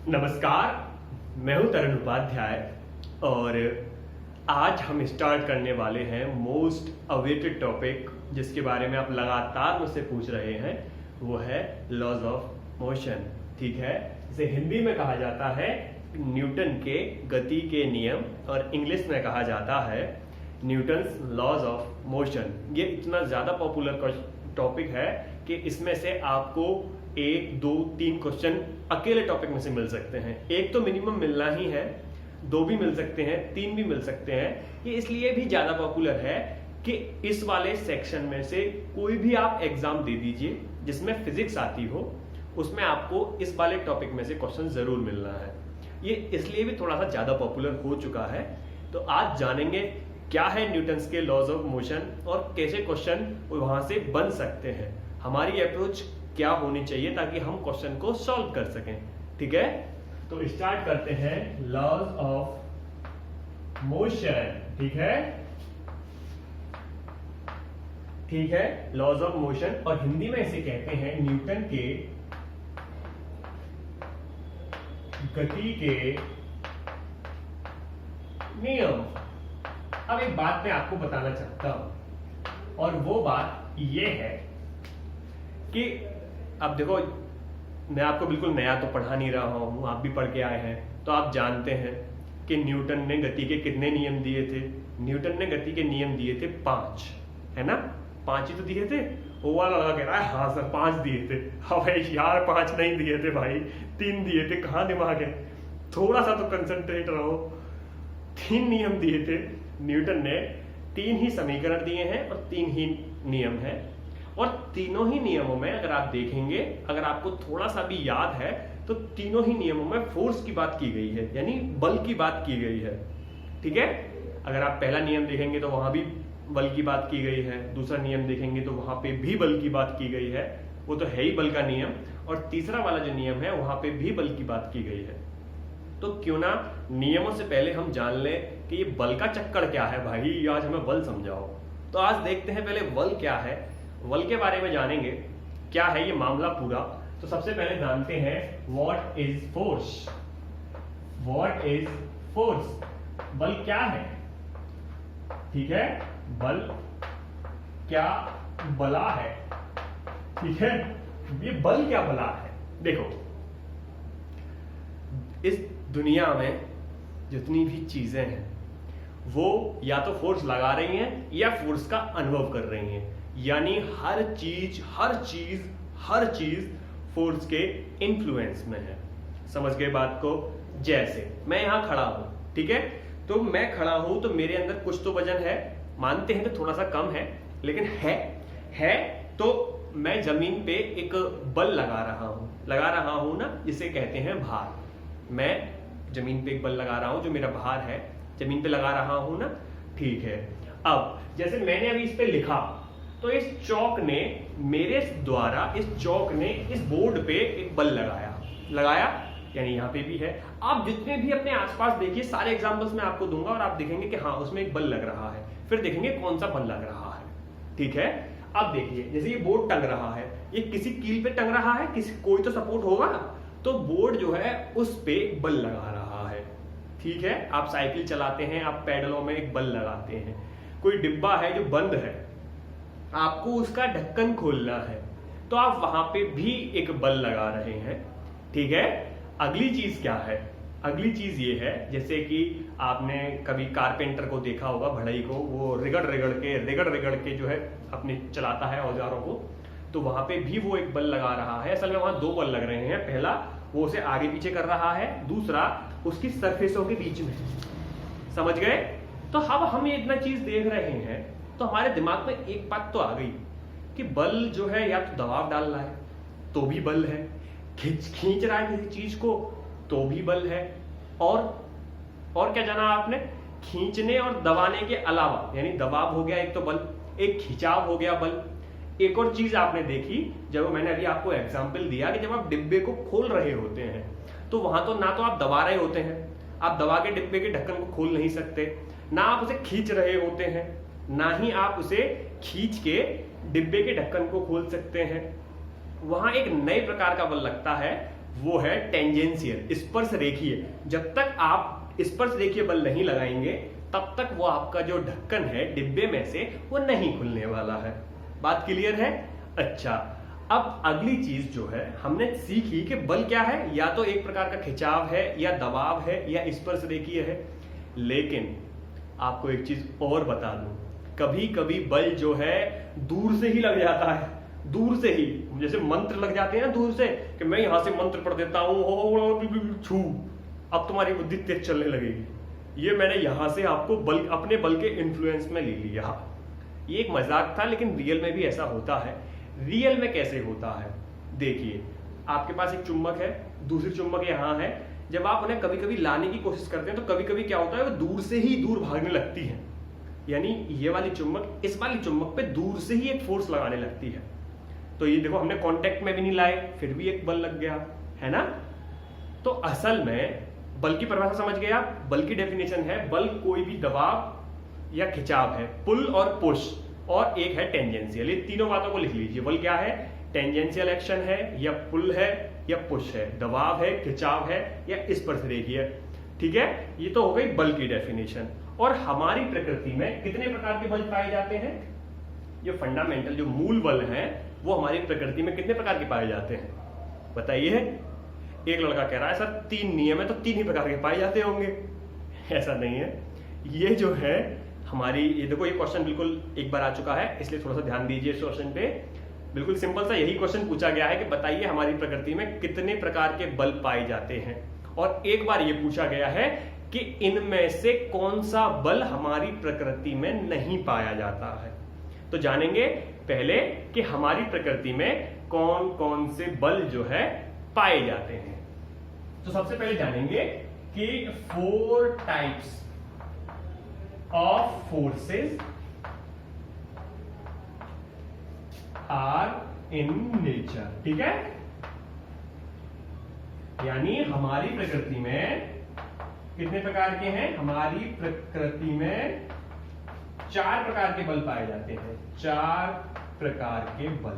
नमस्कार, मैं हूं तरुण उपाध्याय और आज हम स्टार्ट करने वाले हैं मोस्ट अवेटेड टॉपिक जिसके बारे में आप लगातार मुझसे पूछ रहे हैं। वो है लॉज ऑफ मोशन। ठीक है, इसे हिंदी में कहा जाता है न्यूटन के गति के नियम और इंग्लिश में कहा जाता है न्यूटन्स लॉज ऑफ मोशन। ये इतना ज़्यादा पॉपुलर टॉपिक है कि इसमें से आपको 1, 2, 3 क्वेश्चन अकेले टॉपिक में से मिल सकते हैं। एक तो मिनिमम मिलना ही है, 2 भी मिल सकते हैं, 3 भी मिल सकते हैं। ये इसलिए भी ज़्यादा पॉपुलर है कि इस वाले सेक्शन में से कोई भी आप एग्जाम दे दीजिए जिसमें फिजिक्स आती हो, उसमें आपको इस वाले टॉपिक में से क्वेश्चन जरूर मिलना है। ये इसलिए भी थोड़ा सा ज़्यादा पॉपुलर हो चुका है। तो आज जानेंगे क्या है न्यूटन्स के लॉज ऑफ मोशन और कैसे क्वेश्चन वहां से बन सकते हैं, हमारी अप्रोच क्या होनी चाहिए ताकि हम क्वेश्चन को सॉल्व कर सकें। ठीक है, तो स्टार्ट करते हैं लॉज ऑफ मोशन। ठीक है, लॉज ऑफ मोशन और हिंदी में इसे कहते हैं न्यूटन के गति के नियम। अब एक बात मैं आपको बताना चाहता हूं और वो बात ये है कि अब देखो, मैं आपको बिल्कुल नया तो पढ़ा नहीं रहा हूं, आप भी पढ़ के आए हैं, तो आप जानते हैं कि न्यूटन ने गति के कितने नियम दिए थे। न्यूटन ने गति के नियम दिए थे 5, है ना? 5 ही तो दिए थे। वो वाला लगा कह रहा है हाँ सर 5 दिए थे। हाँ भाई यार 5 नहीं दिए थे भाई, 3 दिए थे। कहाँ दिमाग है, थोड़ा सा तो कंसंट्रेट रहो। 3 नियम दिए थे न्यूटन ने, 3 ही समीकरण दिए हैं और 3 ही नियम है। और तीनों ही नियमों में अगर आप देखेंगे, अगर आपको थोड़ा सा भी याद है, तो तीनों ही नियमों में फोर्स की बात की गई है, यानी बल की बात की गई है। ठीक है, अगर आप पहला नियम देखेंगे तो वहां भी बल की बात की गई है, दूसरा नियम देखेंगे तो वहां पे भी बल की बात की गई है, वो तो है ही बल का नियम। और तीसरा वाला जो नियम है वहां पे भी बल की बात की गई है। तो क्यों ना नियमों से पहले हम जान लें कि ये बल का चक्कर क्या है। भाई आज हमें बल समझाओ। तो आज देखते हैं पहले बल क्या है, बल के बारे में जानेंगे क्या है ये मामला पूरा। तो सबसे पहले जानते हैं what is force. What is force, बल क्या है? ठीक है, बल क्या बला है। ठीक है, ये बल क्या बला है। देखो, इस दुनिया में जितनी भी चीजें हैं वो या तो फोर्स लगा रही हैं या फोर्स का अनुभव कर रही हैं, यानी हर चीज फोर्स के इन्फ्लुएंस में है। समझ गए बात को? जैसे मैं यहां खड़ा हूं, ठीक है, तो मैं खड़ा हूं तो मेरे अंदर कुछ तो वजन है, मानते हैं तो थोड़ा सा कम है लेकिन है। तो मैं जमीन पे एक बल लगा रहा हूं ना, जिसे कहते हैं भार। मैं जमीन पे एक बल लगा रहा हूं, जो मेरा भार है जमीन पे लगा रहा हूं ना। ठीक है, अब जैसे मैंने अभी इस पे लिखा, तो इस चौक ने मेरे द्वारा इस बोर्ड पे एक बल लगाया, यानी यहां पे भी है। आप जितने भी अपने आसपास देखिए, सारे एग्जांपल्स मैं आपको दूंगा और आप देखेंगे कि हाँ उसमें एक बल लग रहा है। फिर देखेंगे कौन सा बल लग रहा है। ठीक है, अब देखिए जैसे ये बोर्ड टंग रहा है, ये किसी कील पे टंग रहा है, कोई तो सपोर्ट होगा ना, तो बोर्ड जो है उस पे बल लगा रहा है। ठीक है, आप साइकिल चलाते हैं, आप पैडलों में एक बल लगाते हैं। कोई डिब्बा है जो बंद है, आपको उसका ढक्कन खोलना है, तो आप वहां पे भी एक बल लगा रहे हैं। ठीक है, अगली चीज क्या है? अगली चीज ये है, जैसे कि आपने कभी कारपेंटर को देखा होगा, बढ़ई को, वो रिगड़ रिगड़ के जो है अपने चलाता है औजारों को, तो वहां पे भी वो एक बल लगा रहा है। असल में वहां 2 बल लग रहे हैं, पहला वो उसे आगे पीछे कर रहा है, दूसरा उसकी सरफेसों के बीच में। समझ गए? तो अब हम ये इतना चीज देख रहे हैं तो हमारे दिमाग में एक बात तो आ गई कि बल जो है या तो दबाव डाल रहा है तो भी बल है, खींच रहा है किसी चीज को तो भी बल है, और क्या जाना आपने? खींचने और दबाने के अलावा, यानी दबाव हो गया एक तो बल, एक खिंचाव हो गया बल। एक और चीज आपने देखी, जब मैंने अभी आपको एग्जांपल दिया कि जब आप डिब्बे को खोल रहे होते हैं तो वहां तो ना तो आप दबा रहे होते हैं, आप दबा के डिब्बे के ढक्कन को खोल नहीं सकते, ना आप उसे खींच रहे होते हैं, ना ही आप उसे खींच के डिब्बे के ढक्कन को खोल सकते हैं। वहां एक नए प्रकार का बल लगता है वो है टेंजेंशियल, स्पर्श रेखीय। जब तक आप स्पर्श रेखीय बल नहीं लगाएंगे तब तक वो आपका जो ढक्कन है डिब्बे में से वो नहीं खुलने वाला है। बात क्लियर है? अच्छा, अब अगली चीज जो है हमने सीखी कि बल क्या है, या तो एक प्रकार का खिंचाव है या दबाव है या स्पर्श रेखीय है। लेकिन आपको एक चीज और बता दूं, कभी कभी बल जो है दूर से ही लग जाता है, दूर से ही, जैसे मंत्र लग जाते हैं ना दूर से, कि मैं यहां से मंत्र पढ़ देता हूं, छू, अब तुम्हारी बुद्धि तेज चलने लगेगी। ये मैंने यहां से आपको बल, अपने बल के इन्फ्लुएंस में ले लिया। ये एक मजाक था, लेकिन रियल में भी ऐसा होता है। रियल में कैसे होता है, देखिए, आपके पास एक चुंबक है, दूसरी चुंबक यहां है। जब आप उन्हें कभी कभी लाने की कोशिश करते हैं तो कभी कभी क्या होता है, वो दूर से ही दूर भागने लगती है। यानी ये वाली चुंबक इस वाली चुंबक पे दूर से ही एक फोर्स लगाने लगती है। तो ये देखो, हमने कांटेक्ट में भी नहीं लाए, फिर भी एक बल लग गया, है ना। तो असल में बल की परिभाषा समझ गए आप। बल की डेफिनेशन है, बल कोई भी दबाव या खिंचाव है, पुल और पुश, और एक है टेंजेंशियल। ये तीनों बातों को लिख लीजिए। बल क्या है? टेंजेंशियल एक्शन है, या पुल है, या पुश है, दबाव है, खिंचाव है, या स्पर्श रेखीय। ठीक है, ये तो हो गई बल की डेफिनेशन। और हमारी प्रकृति में कितने प्रकार के बल पाए जाते हैं? जो फंडामेंटल, जो मूल बल हैं, वो हमारी प्रकृति में कितने प्रकार के पाए जाते हैं, बताइए। एक लड़का कह रहा है सर 3 नियम है, तो 3 ही प्रकार के पाए जाते होंगे। ऐसा नहीं है। ये जो है हमारी, ये देखो, ये क्वेश्चन बिल्कुल एक बार आ चुका है, इसलिए थोड़ा सा ध्यान दीजिए इस क्वेश्चन पे। बिल्कुल सिंपल सा यही क्वेश्चन पूछा गया है कि बताइए हमारी प्रकृति में कितने प्रकार के बल पाए जाते हैं। और एक बार ये पूछा गया है कि इनमें से कौन सा बल हमारी प्रकृति में नहीं पाया जाता है। तो जानेंगे पहले कि हमारी प्रकृति में कौन कौन से बल जो है पाए जाते हैं। तो सबसे पहले जानेंगे कि 4 types of forces are in nature. ठीक है, यानी हमारी प्रकृति में कितने प्रकार के हैं? हमारी प्रकृति में 4 प्रकार के बल पाए जाते हैं। 4 प्रकार के बल,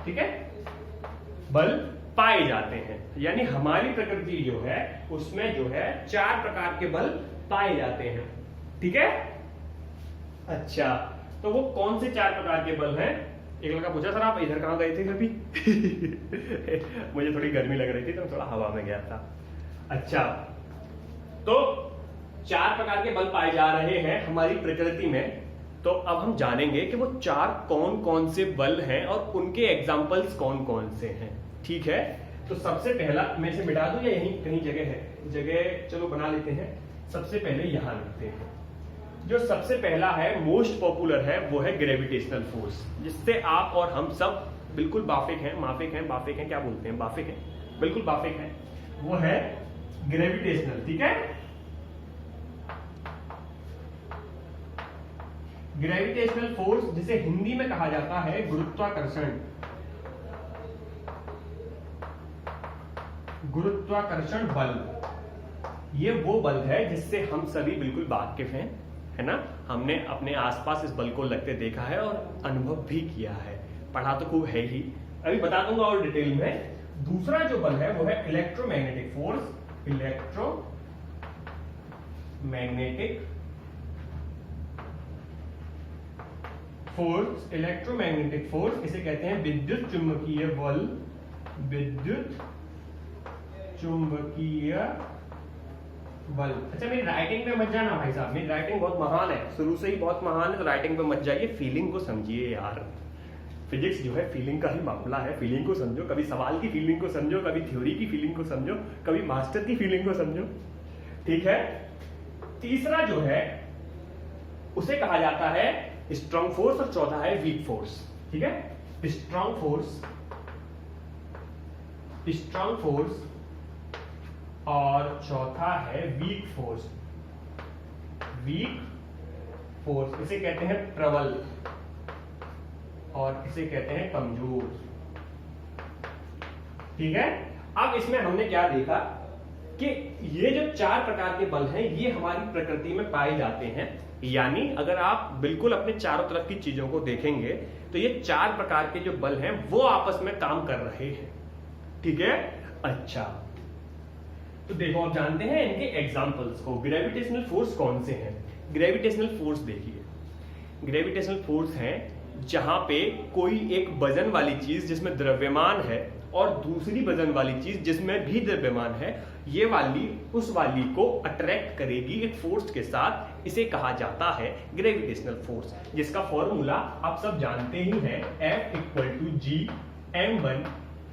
ठीक है, बल पाए जाते हैं। यानी हमारी प्रकृति जो है उसमें जो है 4 प्रकार के बल पाए जाते हैं। ठीक है, अच्छा, तो वो कौन से 4 प्रकार के बल हैं? एक लड़का पूछा सर आप इधर कहां गए थे अभी? मुझे थोड़ी गर्मी लग रही थी तो थोड़ा हवा में गया था। अच्छा, तो 4 प्रकार के बल पाए जा रहे हैं हमारी प्रकृति में। तो अब हम जानेंगे कि वो 4 कौन कौन से बल हैं और उनके एग्जाम्पल्स कौन कौन से हैं। ठीक है, तो सबसे पहला, मैं इसे मिटा दूं या यहीं कहीं जगह है? जगह चलो बना लेते हैं। सबसे पहले यहां लिखते हैं। जो सबसे पहला है, मोस्ट पॉपुलर है, वो है ग्रेविटेशनल फोर्स, जिससे आप और हम सब बिल्कुल बाफिक हैं, क्या बोलते हैं, बाफिक हैं, बिल्कुल बाफिक हैं। वो है ग्रेविटेशनल। ठीक है, ग्रेविटेशनल फोर्स, जिसे हिंदी में कहा जाता है गुरुत्वाकर्षण। गुरुत्वाकर्षण बल, ये वो बल है जिससे हम सभी बिल्कुल वाकिफ हैं, है ना। हमने अपने आसपास इस बल को लगते देखा है और अनुभव भी किया है, पढ़ा तो खूब है ही, अभी बता दूंगा और डिटेल में। दूसरा जो बल है वो है इलेक्ट्रोमैग्नेटिक फोर्स। इलेक्ट्रोमैग्नेटिक फोर्स, इसे कहते हैं विद्युत चुंबकीय बल। विद्युत चुंबकीय बल। अच्छा, मेरी राइटिंग पे मत जाना भाई साहब, मेरी राइटिंग बहुत महान है, शुरू से ही बहुत महान है, तो राइटिंग पे मत जाइए, फीलिंग को समझिए यार। फिजिक्स जो है फीलिंग का ही मामला है, फीलिंग को समझो। कभी सवाल की फीलिंग को समझो, कभी थ्योरी की फीलिंग को समझो, कभी मास्टर की फीलिंग को समझो। ठीक है, तीसरा जो है उसे कहा जाता है स्ट्रॉन्ग फोर्स और चौथा है वीक फोर्स। ठीक है, स्ट्रॉन्ग फोर्स और चौथा है वीक फोर्स। इसे कहते हैं प्रबल और इसे कहते हैं कमजोर। ठीक है, अब इसमें हमने क्या देखा कि ये जो 4 प्रकार के बल हैं ये हमारी प्रकृति में पाए जाते हैं। यानी अगर आप बिल्कुल अपने चारों तरफ की चीजों को देखेंगे तो ये 4 प्रकार के जो बल हैं वो आपस में काम कर रहे हैं। ठीक है, अच्छा, तो देखो आप जानते हैं इनके एग्जांपल्स को। ग्रेविटेशनल फोर्स कौन से हैं? ग्रेविटेशनल फोर्स देखिए, ग्रेविटेशनल फोर्स है जहां पे कोई एक वजन वाली चीज जिसमें द्रव्यमान है और दूसरी वजन वाली चीज जिसमें भी द्रव्यमान है, ये वाली उस वाली को अट्रैक्ट करेगी एक फोर्स के साथ। इसे कहा जाता है ग्रेविटेशनल फोर्स, जिसका फॉर्मूला आप सब जानते ही हैं, F equal to G m1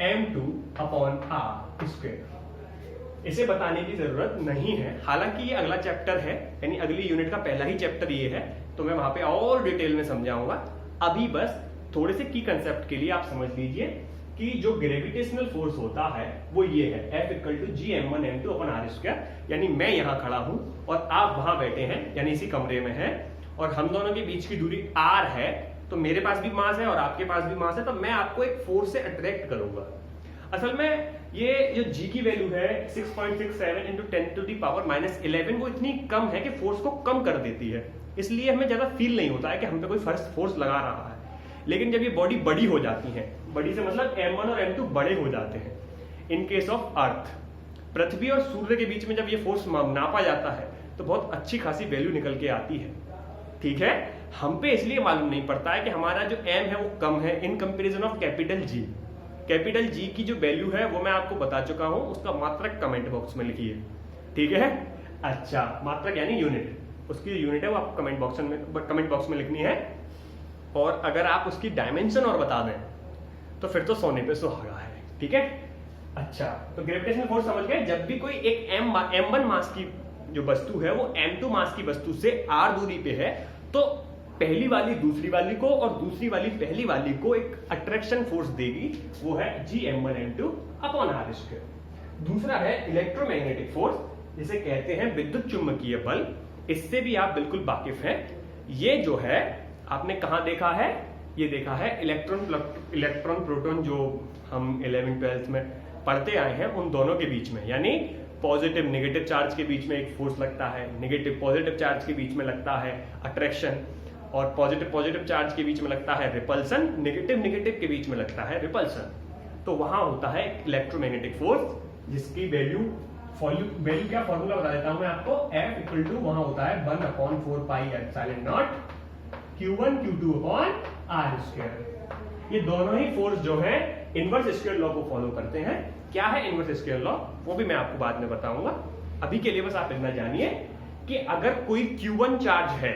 m2 upon r square. इसे बताने की जरूरत नहीं है, हालांकि ये अगला चैप्टर है, यानी अगली यूनिट का पहला ही चैप्टर ये है, तो मैं वहां पे और डिटेल में समझाऊंगा। अभी बस थोड़े से की कंसेप्ट के लिए आप समझ लीजिए कि जो ग्रेविटेशनल फोर्स होता है वो ये है, F equal to G m1 m2 upon r square. यानी मैं यहाँ खड़ा हूं और आप वहां बैठे हैं, यानी इसी कमरे में हैं, और हम दोनों के बीच की दूरी r है, तो मेरे पास भी मास है और आपके पास भी मास है, तो मैं आपको एक फोर्स से अट्रैक्ट करूंगा। असल में ये जो g की वैल्यू है 6.67 इंटू 10 टू दी पावर -11, वो इतनी कम है कि फोर्स को कम कर देती है, इसलिए हमें ज्यादा फील नहीं होता है कि हम पे कोई फोर्स लगा रहा है। लेकिन जब ये बॉडी बड़ी हो जाती है, बड़ी से मतलब m1 और m2 बड़े हो जाते हैं, इन केस ऑफ अर्थ, पृथ्वी और सूर्य के बीच में जब ये फोर्स नापा जाता है तो बहुत अच्छी खासी वैल्यू निकल के आती है। ठीक है, हम पे इसलिए मालूम नहीं पड़ता है कि हमारा जो m है वो कम है in comparison of capital G। Capital G की जो वैल्यू है वो मैं आपको बता चुका हूं, उसका मात्रक कमेंट बॉक्स में लिखिए। ठीक है, अच्छा, मात्रक यानी यूनिट, उसकी यूनिट है वो आपको कमेंट बॉक्स में लिखनी है। और अगर आप उसकी डायमेंशन और बता दें तो फिर तो सोने पे सुहागा है। ठीक है, अच्छा, तो ग्रेविटेशनल फोर्स समझ गए। जब भी कोई एक m1 मास की जो वस्तु है वो m2 मास की वस्तु से r दूरी पे है, तो पहली वाली दूसरी वाली को और दूसरी वाली पहली वाली को एक अट्रैक्शन फोर्स देगी, वो है G m1 m2 upon r square. दूसरा है इलेक्ट्रोमैग्नेटिक फोर्स, जिसे कहते हैं विद्युत चुंबकीय बल। इससे भी आप बिल्कुल वाकिफ हैं। ये जो है आपने कहां देखा है? ये देखा है इलेक्ट्रॉन प्रोटॉन, जो हम 11th-12th में पढ़ते आए हैं, उन दोनों के बीच में, यानी पॉजिटिव नेगेटिव चार्ज के बीच में एक फोर्स लगता है, नेगेटिव पॉजिटिव चार्ज के बीच में लगता है अट्रैक्शन, और पॉजिटिव चार्ज के बीच में लगता है रिपल्सन, नेगेटिव के बीच में लगता है रिपल्सन। तो वहां होता है इलेक्ट्रोमैग्नेटिक फोर्स, जिसकी वैल्यू क्या फॉर्मूला बता देता हूं मैं आपको। F इक्वल टू वहां होता है 1/4 pi epsilon not Q1 Q2 upon r square. ये दोनों ही फोर्स जो है इनवर्स स्क्वायर लॉ को फॉलो करते हैं। क्या है इनवर्स स्क्वायर लॉ, वो भी मैं आपको बाद में बताऊंगा। अभी के लिए बस आप इतना जानिए कि अगर कोई Q1 चार्ज है,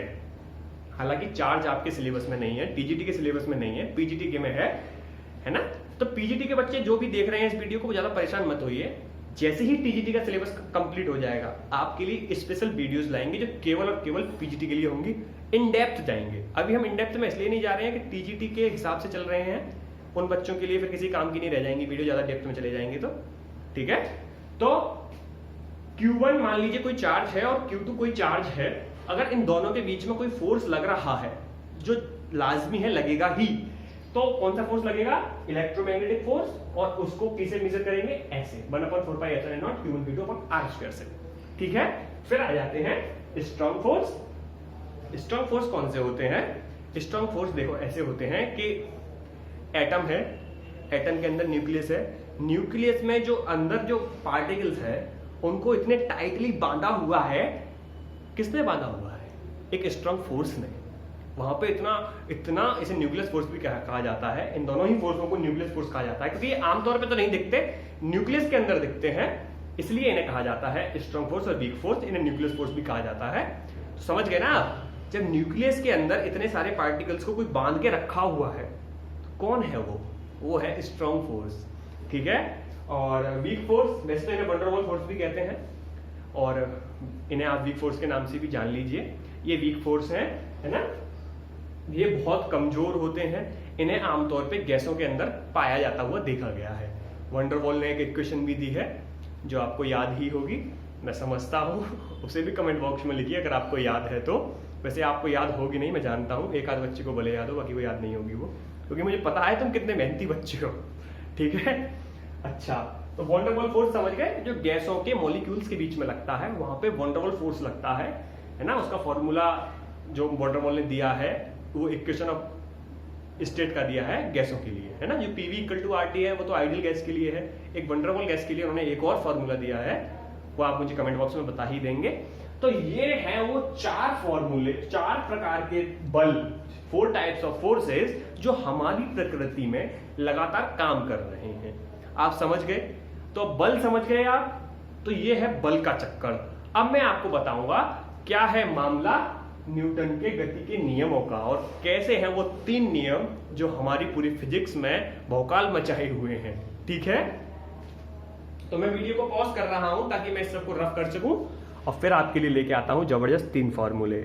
हालांकि चार्ज आपके सिलेबस में नहीं है, टीजीटी के सिलेबस में नहीं है, पीजीटी के में है ना, तो पीजीटी के बच्चे जो भी देख रहे हैं इस वीडियो को, ज्यादा परेशान मत होइए। जैसे ही टीजीटी का सिलेबस कंप्लीट हो जाएगा, आपके लिए स्पेशल वीडियोस लाएंगे जो केवल और केवल पीजीटी के लिए होंगी, इन डेप्थ जाएंगे। अभी हम इन डेप्थ में इसलिए नहीं जा रहे हैं कि टीजीटी के हिसाब से चल रहे हैं, उन बच्चों के लिए फिर किसी काम की नहीं रह जाएंगी वीडियो, ज्यादा डेप्थ में चले जाएंगे तो। ठीक है, तो Q1 मान लीजिए कोई चार्ज है और Q2 कोई चार्ज है, अगर इन दोनों के बीच में कोई फोर्स लग रहा है, जो लाजमी है लगेगा ही, तो कौन सा फोर्स लगेगा? Electromagnetic force. और उसको किसे मेजर करेंगे? ऐसे 1/4 pi epsilon not Q1 Q2 upon r square से। ठीक है, फिर आ जाते हैं स्ट्रॉन्ग फोर्स। स्ट्रॉन्ग फोर्स कौन से होते हैं? स्ट्रॉन्ग फोर्स देखो ऐसे होते हैं कि एटम है, एटम के अंदर न्यूक्लियस है, न्यूक्लियस में जो अंदर जो पार्टिकल्स है उनको इतने टाइटली बांधा हुआ है। किसने बांधा हुआ है? एक स्ट्रॉन्ग फोर्स ने। वहां पे इतना इसे न्यूक्लियस फोर्स भी कहा जाता है। इन दोनों ही फोर्सों को न्यूक्लियस फोर्स कहा जाता है, क्योंकि ये आमतौर पे तो नहीं दिखते, न्यूक्लियस के अंदर दिखते हैं, इसलिए इन्हें कहा जाता है स्ट्रॉन्ग फोर्स और वीक फोर्स। इन्हें न्यूक्लियस फोर्स भी कहा जाता है। तो समझ गए ना आप? जब न्यूक्लियस के अंदर इतने सारे पार्टिकल्स को कोई बांध के रखा हुआ है, कौन है वो है स्ट्रॉन्ग फोर्स। ठीक है, और वीक फोर्स वैसे तो इन्हें वंडरवॉल फोर्स भी कहते हैं, और इन्हें आप वीक फोर्स के नाम से भी जान लीजिए। ये वीक फोर्स है ना, ये बहुत कमजोर होते हैं। इन्हें आमतौर पे गैसों के अंदर पाया जाता हुआ देखा गया है। वंडरवॉल ने एक इक्वेशन भी दी है जो आपको याद ही होगी, मैं समझता हूँ। उसे भी कमेंट बॉक्स में लिखिए अगर आपको याद है तो। वैसे आपको याद होगी नहीं, मैं जानता हूँ, एक आध बच्चे को भले याद हो, बाकी को याद नहीं होगी वो, क्योंकि मुझे पता है तुम कितने मेहनती बच्चे हो। ठीक है, अच्छा, तो वंडरवॉल फोर्स समझ गए, जो गैसों के मॉलिक्यूल्स के बीच में लगता है, वहां पे वंडरवॉल फोर्स लगता है ना। उसका फॉर्मूला जो वंडरवॉल ने दिया है वो इक्वेशन ऑफ स्टेट का दिया है गैसों के लिए, है ना। जो पीवी इक्वल टू आरटी है वो तो आइडियल गैस के लिए है। एक वंडरफुल गैस के लिए उन्होंने एक और फॉर्मूला दिया है, वो आप मुझे कमेंट बॉक्स में बता ही देंगे। तो ये है वो 4 फॉर्मूले, 4 प्रकार के बल, 4 टाइप्स ऑफ फोर्सेस जो हमारी प्रकृति में लगातार काम कर रहे हैं। आप समझ गए? तो बल समझ गए आप? तो ये है बल का चक्कर। अब मैं आपको बताऊंगा क्या है मामला न्यूटन के गति के नियमों का, और कैसे हैं वो 3 नियम जो हमारी पूरी फिजिक्स में भौकाल मचाए हुए हैं। ठीक है, तो मैं वीडियो को पॉज कर रहा हूं ताकि मैं इस सबको रफ कर सकूं, और फिर आपके लिए लेके आता हूं जबरदस्त 3 फॉर्मूले।